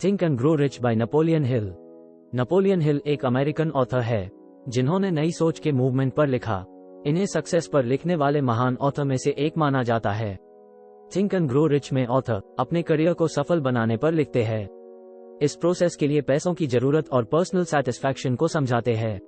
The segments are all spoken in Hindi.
Think and grow rich by Napoleon Hill. Napoleon Hill एक अमेरिकन ऑथर है जिन्होंने नई सोच के मूवमेंट पर लिखा। इन्हें सक्सेस पर लिखने वाले महान ऑथर में से एक माना जाता है। थिंक एंड ग्रो रिच में ऑथर अपने करियर को सफल बनाने पर लिखते हैं। इस प्रोसेस के लिए पैसों की जरूरत और पर्सनल सैटिस्फैक्शन को समझाते हैं।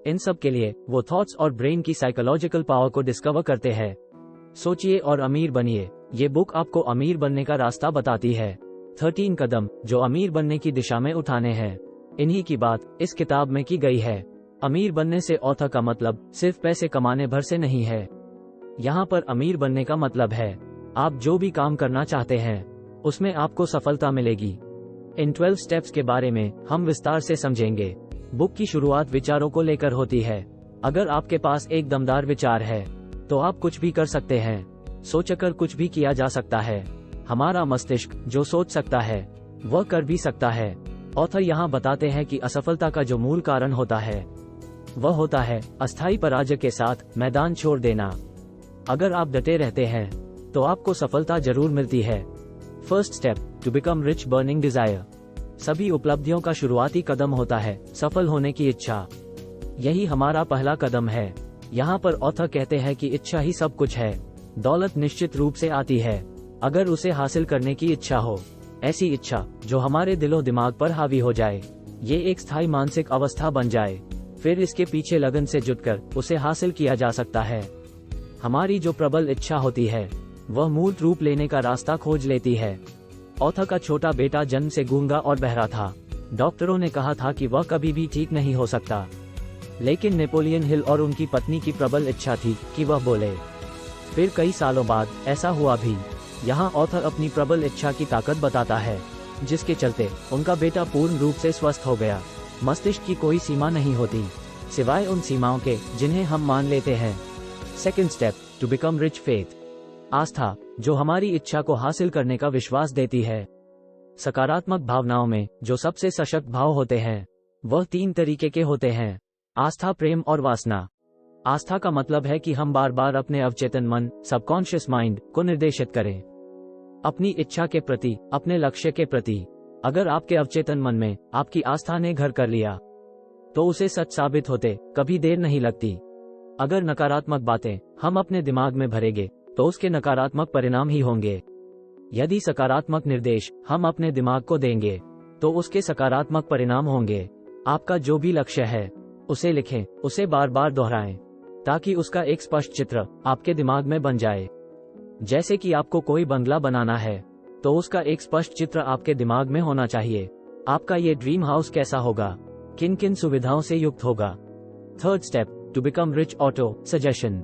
इन सब के लिए वो थॉट्स और ब्रेन की साइकोलॉजिकल पावर को डिस्कवर करते हैं। सोचिए और अमीर बनिए। ये बुक आपको अमीर बनने का रास्ता बताती है। 13 कदम जो अमीर बनने की दिशा में उठाने हैं। इन्हीं की बात इस किताब में की गई है। अमीर बनने से ऑथर का मतलब सिर्फ पैसे कमाने भर से नहीं है। यहाँ पर अमीर बनने का मतलब है आप जो भी काम करना चाहते हैं उसमें आपको सफलता मिलेगी। इन 12 स्टेप्स के बारे में हम विस्तार से समझेंगे। बुक की शुरुआत विचारों को लेकर होती है। अगर आपके पास एक दमदार विचार है तो आप कुछ भी कर सकते हैं। सोचकर कुछ भी किया जा सकता है। हमारा मस्तिष्क जो सोच सकता है वह कर भी सकता है। ऑथर यहाँ बताते हैं कि असफलता का जो मूल कारण होता है वह होता है अस्थायी पराजय के साथ मैदान छोड़ देना। अगर आप डटे रहते हैं तो आपको सफलता जरूर मिलती है। First step to become rich burning desire. सभी उपलब्धियों का शुरुआती कदम होता है सफल होने की इच्छा। यही हमारा पहला कदम है। यहाँ पर ऑथर कहते हैं कि इच्छा ही सब कुछ है। दौलत निश्चित रूप से आती है अगर उसे हासिल करने की इच्छा हो। ऐसी इच्छा जो हमारे दिलो दिमाग पर हावी हो जाए, ये एक स्थायी मानसिक अवस्था बन जाए, फिर इसके पीछे लगन से जुटकर उसे हासिल किया जा सकता है। हमारी जो प्रबल इच्छा होती है वह मूर्त रूप लेने का रास्ता खोज लेती है। ऑथर का छोटा बेटा जन्म से गूंगा और बहरा था। डॉक्टरों ने कहा था कि वह कभी भी ठीक नहीं हो सकता, लेकिन नेपोलियन हिल और उनकी पत्नी की प्रबल इच्छा थी कि वह बोले। फिर कई सालों बाद ऐसा हुआ भी। यहाँ ऑथर अपनी प्रबल इच्छा की ताकत बताता है जिसके चलते उनका बेटा पूर्ण रूप से स्वस्थ हो गया। मस्तिष्क की कोई सीमा नहीं होती सिवाय उन सीमाओं के जिन्हें हम मान लेते हैं। Second step to become rich faith. आस्था जो हमारी इच्छा को हासिल करने का विश्वास देती है। सकारात्मक भावनाओं में जो सबसे सशक्त भाव होते हैं वह 3 तरीके के होते हैं: आस्था, प्रेम और वासना। आस्था का मतलब है कि हम बार बार अपने अवचेतन मन, सबकॉन्शियस माइंड को निर्देशित करें अपनी इच्छा के प्रति, अपने लक्ष्य के प्रति। अगर आपके अवचेतन मन में आपकी आस्था ने घर कर लिया तो उसे सच साबित होते कभी देर नहीं लगती। अगर नकारात्मक बातें हम अपने दिमाग में भरेंगे तो उसके नकारात्मक परिणाम ही होंगे। यदि सकारात्मक निर्देश हम अपने दिमाग को देंगे तो उसके सकारात्मक परिणाम होंगे। आपका जो भी लक्ष्य है उसे लिखें, उसे बार बार दोहराएं ताकि उसका एक स्पष्ट चित्र आपके दिमाग में बन जाए। जैसे कि आपको कोई बंगला बनाना है तो उसका एक स्पष्ट चित्र आपके दिमाग में होना चाहिए। आपका ये ड्रीम हाउस कैसा होगा, किन किन सुविधाओं से युक्त होगा। Third step to become rich auto suggestion.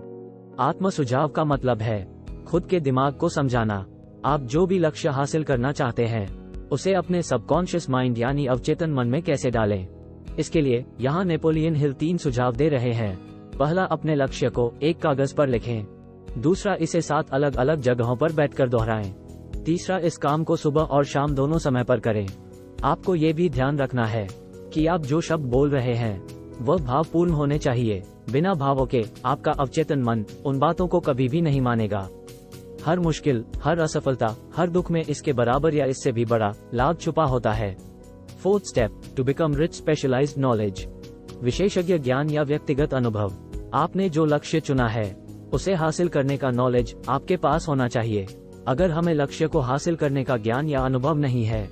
आत्म सुझाव का मतलब है खुद के दिमाग को समझाना। आप जो भी लक्ष्य हासिल करना चाहते हैं उसे अपने सबकॉन्शियस माइंड यानी अवचेतन मन में कैसे डालें। इसके लिए यहाँ नेपोलियन हिल 3 सुझाव दे रहे हैं। पहला, अपने लक्ष्य को एक कागज पर लिखें। दूसरा, इसे 7 अलग अलग जगहों पर बैठकर दोहराएं। तीसरा, इस काम को सुबह और शाम दोनों समय पर करें। आपको ये भी ध्यान रखना है कि आप जो शब्द बोल रहे हैं वह भावपूर्ण होने चाहिए। बिना भावों के आपका अवचेतन मन उन बातों को कभी भी नहीं मानेगा। हर मुश्किल, हर असफलता, हर दुख में इसके बराबर या इससे भी बड़ा लाभ छुपा होता है। Fourth step to become rich specialised knowledge. विशेषज्ञ ज्ञान या व्यक्तिगत अनुभव। आपने जो लक्ष्य चुना है उसे हासिल करने का नॉलेज आपके पास होना चाहिए। अगर हमें लक्ष्य को हासिल करने का ज्ञान या अनुभव नहीं है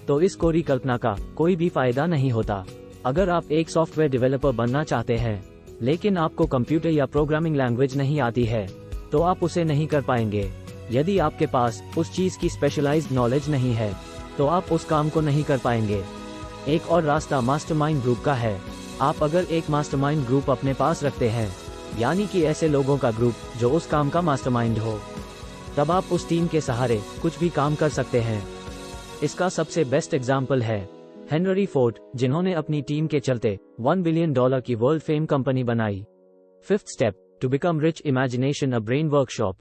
तो इस कोरी कल्पना का कोई भी फायदा नहीं होता। अगर आप एक सॉफ्टवेयर डेवलपर बनना चाहते हैं लेकिन आपको कंप्यूटर या प्रोग्रामिंग लैंग्वेज नहीं आती है तो आप उसे नहीं कर पाएंगे। यदि आपके पास उस चीज की स्पेशलाइज्ड नॉलेज नहीं है तो आप उस काम को नहीं कर पाएंगे। एक और रास्ता मास्टरमाइंड ग्रुप का है। आप अगर एक मास्टरमाइंड ग्रुप अपने पास रखते हैं, यानी कि ऐसे लोगों का ग्रुप जो उस काम का मास्टरमाइंड हो, तब आप उस टीम के सहारे कुछ भी काम कर सकते हैं। इसका सबसे बेस्ट एग्जाम्पल है हेनरी फोर्ड, जिन्होंने अपनी टीम के चलते $1 बिलियन की वर्ल्ड फेम कंपनी बनाई। Fifth step to become rich imagination a brain workshop.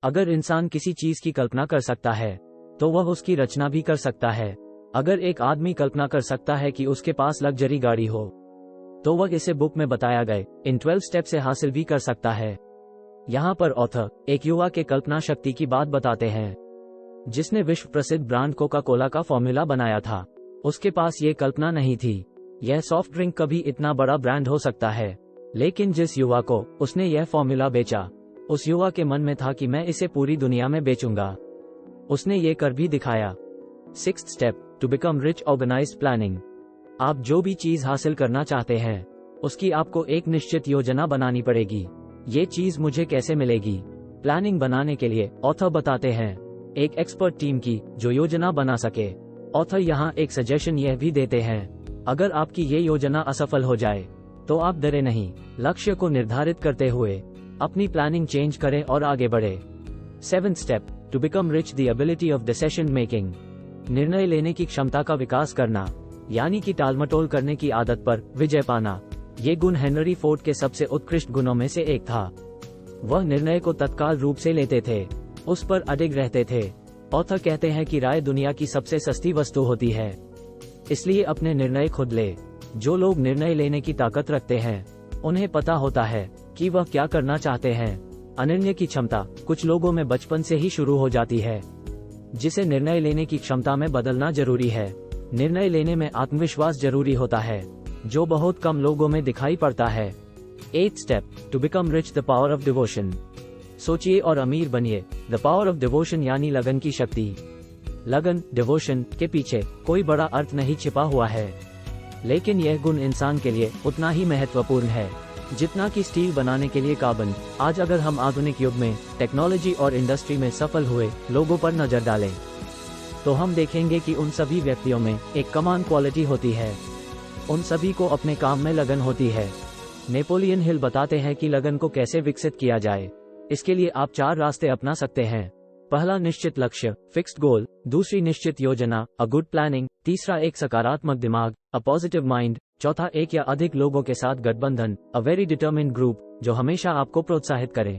अगर इंसान किसी चीज की कल्पना कर सकता है तो वह उसकी रचना भी कर सकता है। अगर एक आदमी कल्पना कर सकता है कि उसके पास लग्जरी गाड़ी हो तो वह इसे बुक में बताया गए इन 12 स्टेप से हासिल भी कर सकता है। यहाँ पर ऑथर एक युवा के कल्पना शक्ति की बात बताते हैं। जिसने विश्व प्रसिद्ध ब्रांड कोका कोला का फॉर्मूला बनाया था, उसके पास ये कल्पना नहीं थी यह सॉफ्ट ड्रिंक कभी इतना बड़ा ब्रांड हो सकता है। लेकिन जिस युवा को उसने यह फॉर्मूला बेचा, उस युवा के मन में था कि मैं इसे पूरी दुनिया में बेचूंगा। उसने ये कर भी दिखाया। 6th step, to become rich, organised planning. आप जो भी चीज हासिल करना चाहते हैं, उसकी आपको एक निश्चित योजना बनानी पड़ेगी। ये चीज मुझे कैसे मिलेगी? प्लानिंग बनाने के लिए ऑथर बताते हैं एक एक्सपर्ट टीम की जो योजना बना सके। ऑथर यहाँ एक सजेशन यह भी देते हैं, अगर आपकी ये योजना असफल हो जाए तो आप डरे नहीं। लक्ष्य को निर्धारित करते हुए अपनी प्लानिंग चेंज करें और आगे बढ़े। 7th step, to become rich, the ability of decision making. निर्णय लेने की क्षमता का विकास करना, यानी कि टालमटोल करने की आदत पर विजय पाना। ये गुण हेनरी फोर्ड के सबसे उत्कृष्ट गुणों में से एक था। वह निर्णय को तत्काल रूप से लेते थे, उस पर अडिग रहते थे। ऑथर कहते हैं कि राय दुनिया की सबसे सस्ती वस्तु होती है, इसलिए अपने निर्णय खुद ले। जो लोग निर्णय लेने की ताकत रखते हैं, उन्हें पता होता है कि वह क्या करना चाहते हैं। अनिर्णय की क्षमता कुछ लोगों में बचपन से ही शुरू हो जाती है, जिसे निर्णय लेने की क्षमता में बदलना जरूरी है। निर्णय लेने में आत्मविश्वास जरूरी होता है, जो बहुत कम लोगों में दिखाई पड़ता है। 8th step, to become rich, the power of devotion. सोचिए और अमीर बनिए। द पावर ऑफ डिवोशन यानी लगन की शक्ति। लगन, डिवोशन के पीछे कोई बड़ा अर्थ नहीं छिपा हुआ है, लेकिन यह गुण इंसान के लिए उतना ही महत्वपूर्ण है जितना कि स्टील बनाने के लिए कार्बन। आज अगर हम आधुनिक युग में टेक्नोलॉजी और इंडस्ट्री में सफल हुए लोगों पर नजर डालें, तो हम देखेंगे कि उन सभी व्यक्तियों में एक कमान क्वालिटी होती है। उन सभी को अपने काम में लगन होती है। नेपोलियन हिल बताते हैं कि लगन को कैसे विकसित किया जाए। इसके लिए आप 4 रास्ते अपना सकते हैं। पहला, निश्चित लक्ष्य, फिक्स्ड गोल। दूसरी, निश्चित योजना, अ गुड प्लानिंग। तीसरा, एक सकारात्मक दिमाग, अ पॉजिटिव माइंड। चौथा, एक या अधिक लोगों के साथ गठबंधन, अ वेरी डिटर्मिन्ड ग्रुप, जो हमेशा आपको प्रोत्साहित करे।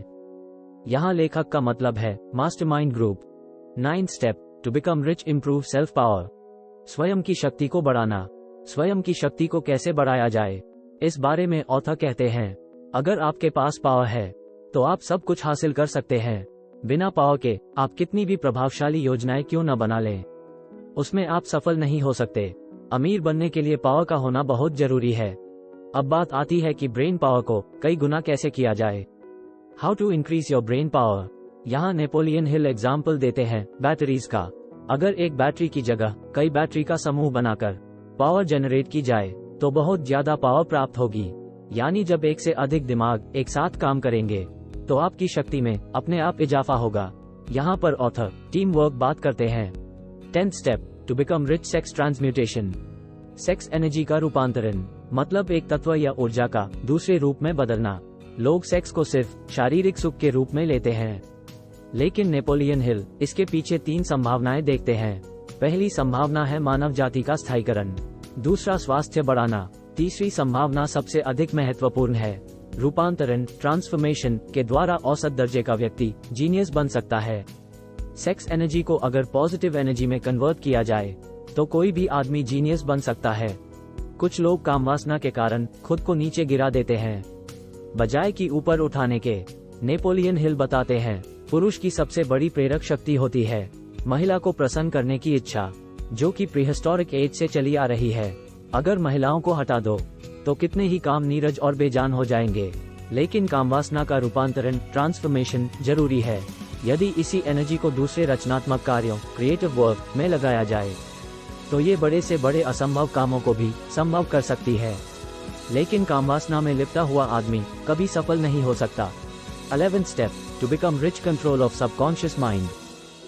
यहाँ लेखक का मतलब है mastermind group. 9th step, to become rich, improve self power. स्वयं की शक्ति को बढ़ाना। स्वयं की शक्ति को कैसे बढ़ाया जाए, इस बारे में ऑथर कहते हैं, अगर आपके पास पावर है तो आप सब कुछ हासिल कर सकते हैं। बिना पावर के आप कितनी भी प्रभावशाली योजनाएं क्यों न बना लें, उसमें आप सफल नहीं हो सकते। अमीर बनने के लिए पावर का होना बहुत जरूरी है। अब बात आती है कि ब्रेन पावर को कई गुना कैसे किया जाए। How to increase your brain power. यहाँ नेपोलियन हिल एग्जाम्पल देते हैं बैटरीज का। अगर एक बैटरी की जगह कई बैटरी का समूह बनाकर पावर जनरेट की जाए तो बहुत ज्यादा पावर प्राप्त होगी। यानी जब एक से अधिक दिमाग एक साथ काम करेंगे तो आपकी शक्ति में अपने आप इजाफा होगा। यहाँ पर ऑथर टीम वर्क बात करते हैं। 10th step, to become rich, sex transmutation. Sex energy का रूपांतरण, मतलब एक तत्व या ऊर्जा का दूसरे रूप में बदलना। लोग सेक्स को सिर्फ शारीरिक सुख के रूप में लेते हैं, लेकिन नेपोलियन हिल इसके पीछे 3 संभावनाएं देखते हैं। पहली संभावना है मानव जाति का स्थायीकरण। दूसरा, स्वास्थ्य बढ़ाना। तीसरी संभावना सबसे अधिक महत्वपूर्ण है, रूपांतरण, ट्रांसफॉर्मेशन के द्वारा औसत दर्जे का व्यक्ति जीनियस बन सकता है। सेक्स एनर्जी को अगर पॉजिटिव एनर्जी में कन्वर्ट किया जाए तो कोई भी आदमी जीनियस बन सकता है। कुछ लोग कामवासना के कारण खुद को नीचे गिरा देते हैं, बजाय कि ऊपर उठाने के। नेपोलियन हिल बताते हैं, पुरुष की सबसे बड़ी प्रेरक शक्ति होती है महिला को प्रसन्न करने की इच्छा, जो कि प्रीहिस्टोरिक एज से चली आ रही है। अगर महिलाओं को हटा दो तो कितने ही काम नीरज और बेजान हो जाएंगे। लेकिन कामवासना का रूपांतरण, ट्रांसफॉर्मेशन जरूरी है। यदि इसी एनर्जी को दूसरे रचनात्मक कार्यों, क्रिएटिव वर्क में लगाया जाए तो ये बड़े से बड़े असंभव कामों को भी संभव कर सकती है। लेकिन कामवासना में लिपटा हुआ आदमी कभी सफल नहीं हो सकता। 11th step, to become rich, control of subconscious mind.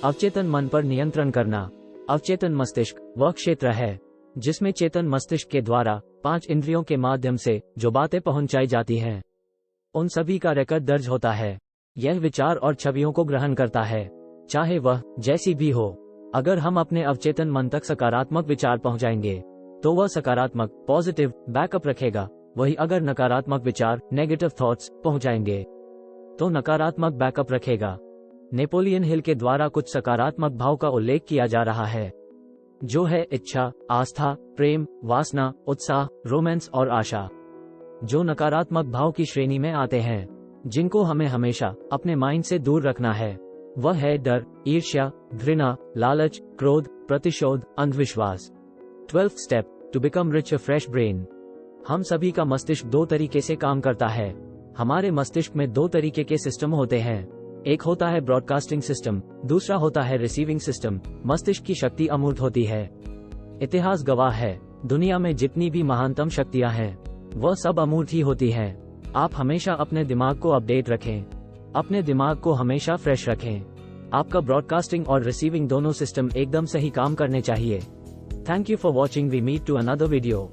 अवचेतन मन पर नियंत्रण करना। अवचेतन मस्तिष्क वह क्षेत्र है जिसमें चेतन मस्तिष्क के द्वारा 5 इंद्रियों के माध्यम से जो बातें पहुंचाई जाती हैं, उन सभी का रिकॉर्ड दर्ज होता है। यह विचार और छवियों को ग्रहण करता है, चाहे वह जैसी भी हो। अगर हम अपने अवचेतन मन तक सकारात्मक विचार पहुंचाएंगे तो वह सकारात्मक, पॉजिटिव बैकअप रखेगा। वही अगर नकारात्मक विचार, नेगेटिव थॉट्स पहुंचाएंगे तो नकारात्मक बैकअप रखेगा। नेपोलियन हिल के द्वारा कुछ सकारात्मक भाव का उल्लेख किया जा रहा है, जो है इच्छा, आस्था, प्रेम, वासना, उत्साह, रोमांस और आशा, जो नकारात्मक भाव की श्रेणी में आते हैं, जिनको हमें हमेशा अपने माइंड से दूर रखना है। वह है डर, ईर्ष्या, घृणा, लालच, क्रोध, प्रतिशोध, अंधविश्वास। 12th step, to become rich, a fresh brain. हम सभी का मस्तिष्क दो तरीके से काम करता है। हमारे मस्तिष्क में दो तरीके के सिस्टम होते हैं। एक होता है ब्रॉडकास्टिंग सिस्टम, दूसरा होता है रिसीविंग सिस्टम। मस्तिष्क की शक्ति अमूर्त होती है। इतिहास गवाह है, दुनिया में जितनी भी महानतम शक्तियां हैं, वह सब अमूर्त ही होती हैं। आप हमेशा अपने दिमाग को अपडेट रखें, अपने दिमाग को हमेशा फ्रेश रखें। आपका ब्रॉडकास्टिंग और रिसीविंग दोनों सिस्टम एकदम सही काम करने चाहिए। Thank you for watching. We meet to another video.